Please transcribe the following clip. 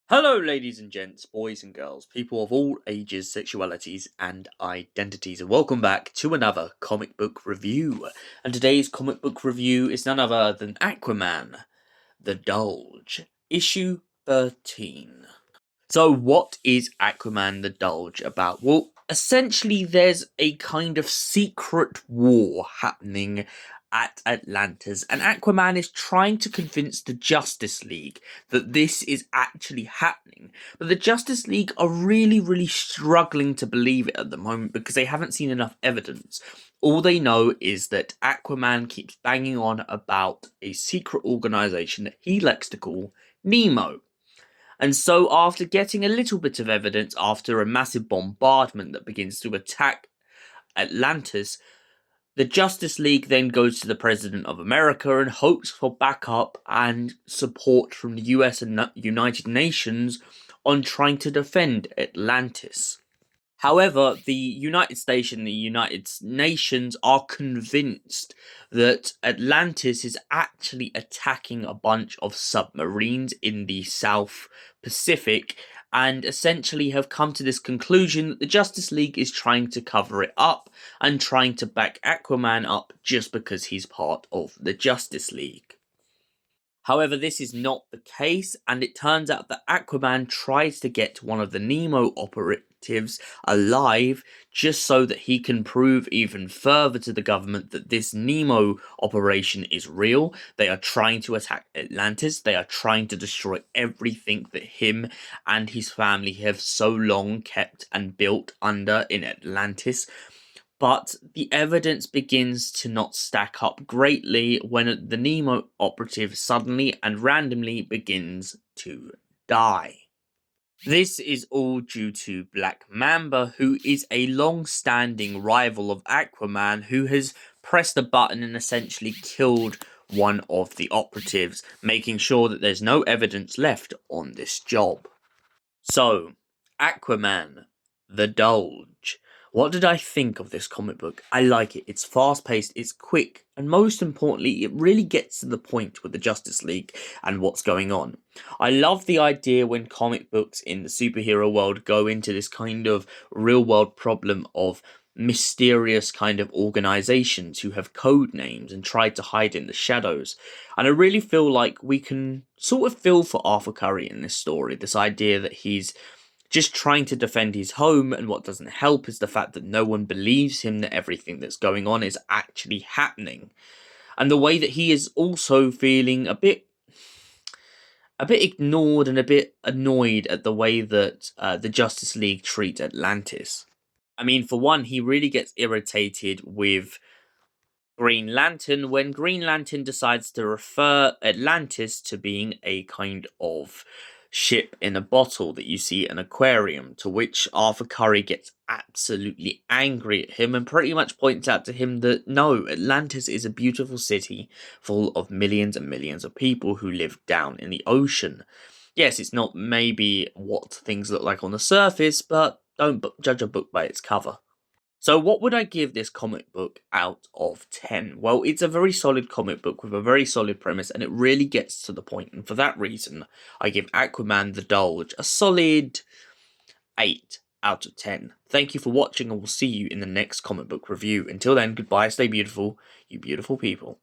Hello, ladies and gents, boys and girls, people of all ages, sexualities, and identities, and welcome back to another comic book review. And today's comic book review is none other than Aquaman, the Dulge, issue 13. So, what is Aquaman the Dulge about? Well, essentially, there's a kind of secret war happening at Atlantis, and Aquaman is trying to convince the Justice League that this is actually happening. But the Justice League are really struggling to believe it at the moment because they haven't seen enough evidence. All they know is that Aquaman keeps banging on about a secret organization that he likes to call Nemo. And so, after getting a little bit of evidence after a massive bombardment that begins to attack Atlantis, the Justice League then goes to the President of America and hopes for backup and support from the US and United Nations on trying to defend Atlantis. However, the United States and the United Nations are convinced that Atlantis is actually attacking a bunch of submarines in the South Pacific and essentially have come to this conclusion that the Justice League is trying to cover it up and trying to back Aquaman up just because he's part of the Justice League. However, this is not the case, and it turns out that Aquaman tries to get one of the Nemo operatives alive just so that he can prove even further to the government that this Nemo operation is real. They are trying to attack Atlantis. They are trying to destroy everything that him and his family have so long kept and built under in Atlantis. But the evidence begins to not stack up greatly when the Nemo operative suddenly and randomly begins to die. This is all due to Black Mamba, who is a long-standing rival of Aquaman, who has pressed a button and essentially killed one of the operatives, making sure that there's no evidence left on this job. So, Aquaman, the Dulge. What did I think of this comic book? I like it. It's fast-paced, it's quick, and most importantly, it really gets to the point with the Justice League and what's going on. I love the idea when comic books in the superhero world go into this kind of real-world problem of mysterious kind of organizations who have code names and try to hide in the shadows. And I really feel like we can sort of feel for Arthur Curry in this story, this idea that he's just trying to defend his home, and what doesn't help is the fact that no one believes him that everything that's going on is actually happening. And the way that he is also feeling a bit ignored and a bit annoyed at the way that the Justice League treat Atlantis. I mean, for one, he really gets irritated with Green Lantern when Green Lantern decides to refer Atlantis to being a kind of ship in a bottle that you see at an aquarium, to which Arthur Curry gets absolutely angry at him and pretty much points out to him that no, Atlantis is a beautiful city full of millions and millions of people who live down in the ocean. Yes, it's not maybe what things look like on the surface, but don't judge a book by its cover. So what would I give this comic book out of 10? Well, it's a very solid comic book with a very solid premise, and it really gets to the point. And for that reason, I give Aquaman the Dulge a solid 8 out of 10. Thank you for watching, and we'll see you in the next comic book review. Until then, goodbye, stay beautiful, you beautiful people.